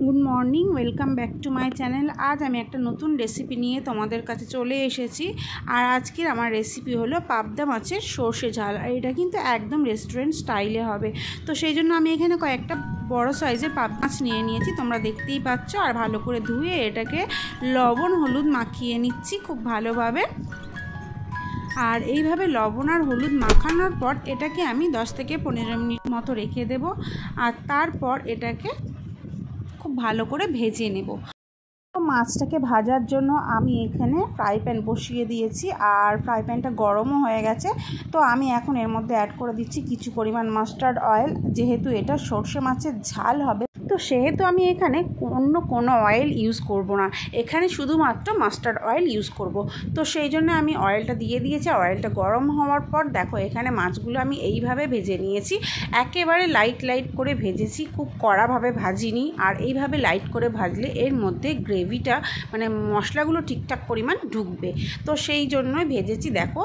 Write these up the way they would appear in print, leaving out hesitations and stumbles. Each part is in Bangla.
Good morning, welcome back to my channel. আজ আমি একটা নতুন রেসিপি নিয়ে তোমাদের কাছে চলে এসেছি। আর আজকের আমার রেসিপি হলো পাবদা মাছের সর্ষে ঝাল। আর এটা কিন্তু একদম রেস্টুরেন্ট স্টাইলে হবে। তো সেই জন্য আমি এখানে কয়েকটা বড় সাইজের পাবদা মাছ নিয়ে নিয়েছি, তোমরা দেখতেই পাচ্ছ। আর ভালো করে ধুয়ে এটাকে লবণ হলুদ মাখিয়ে নিচ্ছি খুব ভালোভাবে। আর এইভাবে লবণ আর হলুদ মাখানোর পর এটাকে আমি 10 থেকে 15 মিনিট মতো রেখে দেব। আর তারপর এটাকে খুব ভালো করে ভেজে নেব। তো মাছটাকে ভাজার জন্য আমি এখানে ফ্রাই প্যান বসিয়ে দিয়েছি, আর ফ্রাই প্যানটা গরমও হয়ে গেছে। তো আমি এখন এর মধ্যে অ্যাড করে দিচ্ছি কিছু পরিমাণ মাস্টার্ড অয়েল। যেহেতু এটা সর্ষে মাছের ঝাল হবে, তো সেহেতু আমি এখানে অন্য কোনো অয়েল ইউজ করব না, এখানে শুধুমাত্র মাস্টার্ড অয়েল ইউজ করব। তো সেই জন্য আমি অয়েলটা দিয়ে দিয়েছি। অয়েলটা গরম হওয়ার পর দেখো এখানে মাছগুলো আমি এইভাবে ভেজে নিয়েছি। একেবারে লাইট করে ভেজেছি, খুব কড়াভাবে ভাজিনি। আর এইভাবে লাইট করে ভাজলে এর মধ্যে গ্রেভিটা মানে মশলাগুলো ঠিকঠাক পরিমাণ ঢুকবে। তো সেই জন্যই ভেজেছি দেখো।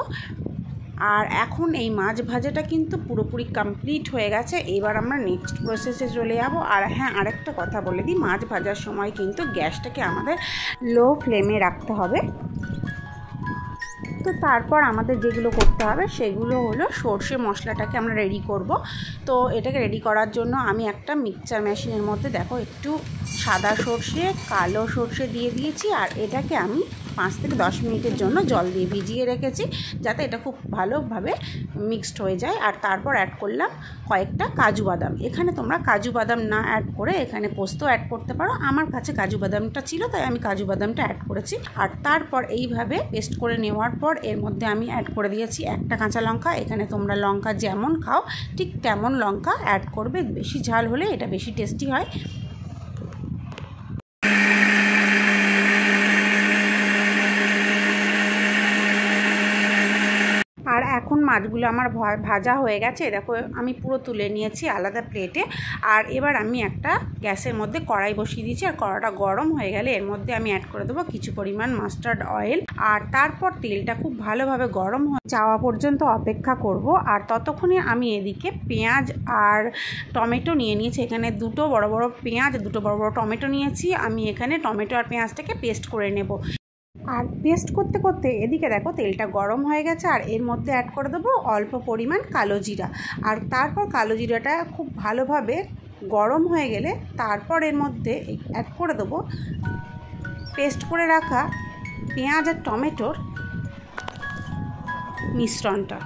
আর এখন এই মাছ ভাজাটা কিন্তু পুরোপুরি কমপ্লিট হয়ে গেছে। এবার আমরা নেক্সট প্রসেসে চলে যাব। আর হ্যাঁ, আরেকটা কথা বলে দিই, মাছ ভাজার সময় কিন্তু গ্যাসটাকে আমাদের লো ফ্লেমে রাখতে হবে। তো তারপর আমাদের যেগুলো করতে হবে সেগুলো হলো সর্ষে মশলাটাকে আমরা রেডি করব। তো এটাকে রেডি করার জন্য আমি একটা মিক্সচার মেশিনের মধ্যে দেখো একটু সাদা সর্ষে, কালো সর্ষে দিয়ে দিয়েছি। আর এটাকে আমি 5 থেকে 10 মিনিটের জন্য জল দিয়ে ভিজিয়ে রেখেছি, যাতে এটা খুব ভালোভাবে মিক্সড হয়ে যায়। আর তারপর অ্যাড করলাম কয়েকটা কাজু বাদাম। এখানে তোমরা কাজু বাদাম না অ্যাড করে এখানে পোস্ত অ্যাড করতে পারো। আমার কাছে কাজু বাদামটা ছিল, তাই আমি কাজু বাদামটা অ্যাড করেছি। আর তারপর এইভাবে পেস্ট করে নেওয়ার পর এর মধ্যে আমি অ্যাড করে দিয়েছি একটা কাঁচা লঙ্কা। এখানে তোমরা লঙ্কা যেমন খাও ঠিক তেমন লঙ্কা অ্যাড করবে, বেশি ঝাল হলে এটা বেশি টেস্টি হয়। আর এখন মাছগুলো আমার ভাজা হয়ে গেছে, দেখো আমি পুরো তুলে নিয়েছি আলাদা প্লেটে। আর এবার আমি একটা গ্যাসের মধ্যে কড়াই বসিয়ে দিয়েছি। আর কড়াটা গরম হয়ে গেলে এর মধ্যে আমি অ্যাড করে দেবো কিছু পরিমাণ মাস্টার্ড অয়েল। আর তারপর তেলটা খুব ভালোভাবে গরম হয়ে যাওয়া পর্যন্ত অপেক্ষা করব। আর ততক্ষণে আমি এদিকে পেঁয়াজ আর টমেটো নিয়ে নিয়েছি। এখানে দুটো বড় বড় পেঁয়াজ, দুটো বড় বড় টমেটো নিয়েছি। আমি এখানে টমেটো আর পেঁয়াজটাকে পেস্ট করে নেব। আর পেস্ট করতে করতে এদিকে দেখো তেলটা গরম হয়ে গেছে। আর এর মধ্যে অ্যাড করে দেবো অল্প পরিমাণ কালো জিরা। আর তারপর কালো জিরাটা খুব ভালোভাবে গরম হয়ে গেলে তারপর এর মধ্যে অ্যাড করে দেবো পেস্ট করে রাখা পেঁয়াজ আর টমেটোর মিশ্রণটা।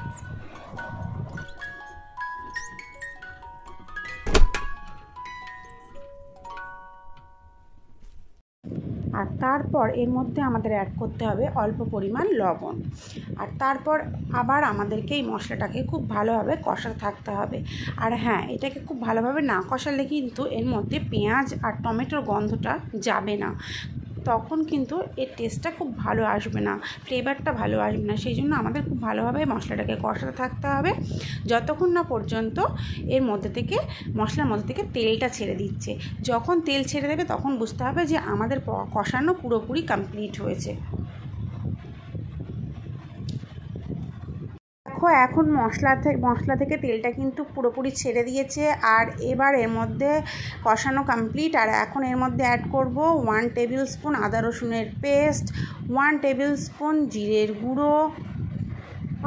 আর তারপর এর মধ্যে আমাদের অ্যাড করতে হবে অল্প পরিমাণ লবণ। আর তারপর আবার আমাদেরকে এই মশলাটাকে খুব ভালোভাবে কষাতে থাকতে হবে। আর হ্যাঁ, এটাকে খুব ভালোভাবে না কষালে কিন্তু এর মধ্যে পেঁয়াজ আর টমেটোর গন্ধটা যাবে না, তখন কিন্তু এর টেস্টটা খুব ভালো আসবে না, ফ্লেভারটা ভালো আসবে না। সেই জন্য আমাদের খুব ভালোভাবে মশলাটাকে কষাতে থাকতে হবে যতক্ষণ না পর্যন্ত এর মধ্যে থেকে মশলার মধ্যে থেকে তেলটা ছেড়ে দিচ্ছে। যখন তেল ছেড়ে দেবে তখন বুঝতে হবে যে আমাদের কষানো পুরোপুরি কমপ্লিট হয়েছে। দেখো এখন মশলা থেকে তেলটা কিন্তু পুরোপুরি ছেড়ে দিয়েছে। আর এবার এর মধ্যে কষানো কমপ্লিট। আর এখন এর মধ্যে অ্যাড করব 1 টেবিল স্পুন আদা রসুনের পেস্ট, 1 টেবিল স্পুন জিরের গুঁড়ো,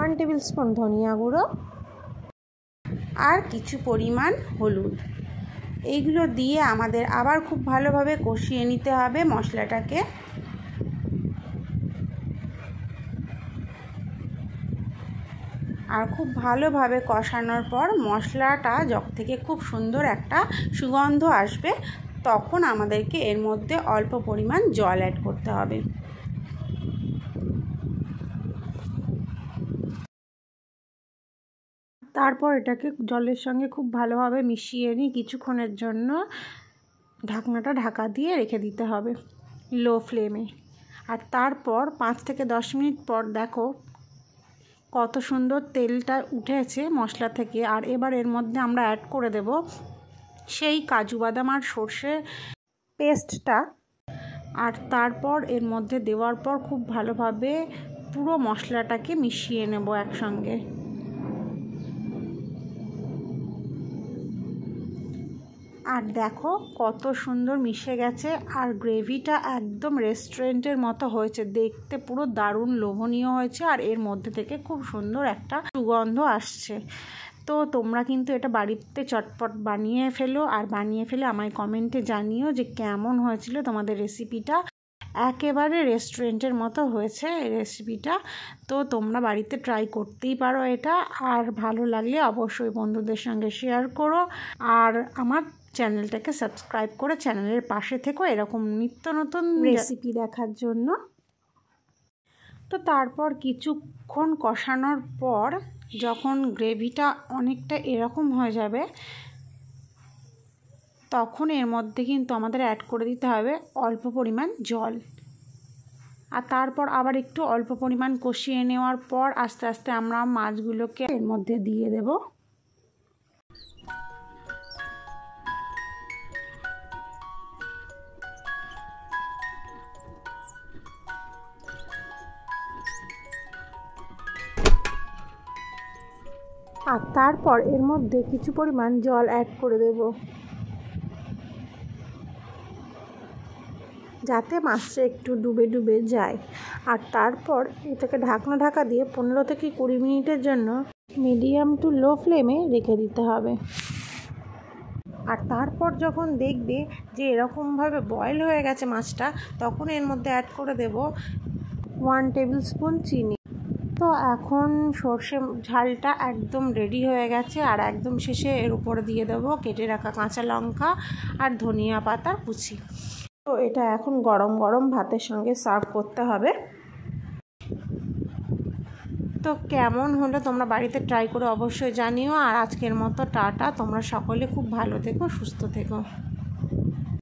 1 টেবিল স্পুন ধনিয়া গুঁড়ো, আর কিছু পরিমাণ হলুদ। এইগুলো দিয়ে আমাদের আবার খুব ভালোভাবে কষিয়ে নিতে হবে মশলাটাকে। আর খুব ভালোভাবে কষানোর পর মশলাটা যখন থেকে খুব সুন্দর একটা সুগন্ধ আসবে, তখন আমাদেরকে এর মধ্যে অল্প পরিমাণ জল অ্যাড করতে হবে। তারপর এটাকে জলের সঙ্গে খুব ভালোভাবে মিশিয়ে নিয়ে কিছুক্ষণের জন্য ঢাকনাটা ঢাকা দিয়ে রেখে দিতে হবে লো ফ্লেমে। আর তারপর 5 থেকে 10 মিনিট পর দেখো কত সুন্দর তেলটা উঠেছে মশলা থেকে। আর এবার এর মধ্যে আমরা অ্যাড করে দেব সেই কাজু বাদাম আর সর্ষে পেস্টটা। আর তারপর এর মধ্যে দেওয়ার পর খুব ভালোভাবে পুরো মশলাটাকে মিশিয়ে নেব একসঙ্গে। আর দেখো কত সুন্দর মিশে গেছে, আর গ্রেভিটা একদম রেস্টুরেন্টের মতো হয়েছে, দেখতে পুরো দারুণ লোভনীয় হয়েছে। আর এর মধ্যে থেকে খুব সুন্দর একটা সুগন্ধ আসছে। তো তোমরা কিন্তু এটা বাড়িতে চটপট বানিয়ে ফেলো, আর বানিয়ে ফেলে আমায় কমেন্টে জানিও যে কেমন হয়েছিল তোমাদের রেসিপিটা। একেবারে রেস্টুরেন্টের মতো হয়েছে এই রেসিপিটা। তো তোমরা বাড়িতে ট্রাই করতেই পারো এটা, আর ভালো লাগলে অবশ্যই বন্ধুদের সঙ্গে শেয়ার করো, আর আমার চ্যানেলটাকে সাবস্ক্রাইব করে চ্যানেলের পাশে থেকো এরকম নিত্য নতুন রেসিপি দেখার জন্য। তো তারপর কিছুক্ষণ কষানোর পর যখন গ্রেভিটা অনেকটা এরকম হয়ে যাবে, তখন এর মধ্যে কিন্তু আমাদের অ্যাড করে দিতে হবে অল্প পরিমাণ জল। আর তারপর আবার একটু অল্প পরিমাণ কষিয়ে নেওয়ার পর আস্তে আস্তে আমরা মাছগুলোকে এর মধ্যে দিয়ে দেব। আর তারপর এর মধ্যে কিছু পরিমাণ জল অ্যাড করে দেব, যাতে মাছটা একটু ডুবে ডুবে যায়। আর তারপর এটাকে ঢাকা দিয়ে 15 থেকে 20 মিনিটের জন্য মিডিয়াম টু লো ফ্লেমে রেখে দিতে হবে। আর তারপর যখন দেখবে যে এরকমভাবে বয়েল হয়ে গেছে মাছটা, তখন এর মধ্যে অ্যাড করে দেব 1 টেবিল স্পুন চিনি। তো এখন সর্ষে ঝালটা একদম রেডি হয়ে গেছে, আর একদম শেষে এর উপরে দিয়ে দেবো কেটে রাখা কাঁচা লঙ্কা আর ধনিয়া পাতার কুচি। তো এটা এখন গরম গরম ভাতের সঙ্গে সার্ভ করতে হবে। তো কেমন হলো তোমরা বাড়িতে ট্রাই করে অবশ্যই জানিও। আর আজকের মতো টাটা, তোমরা সকলে খুব ভালো থেকো, সুস্থ থেকো।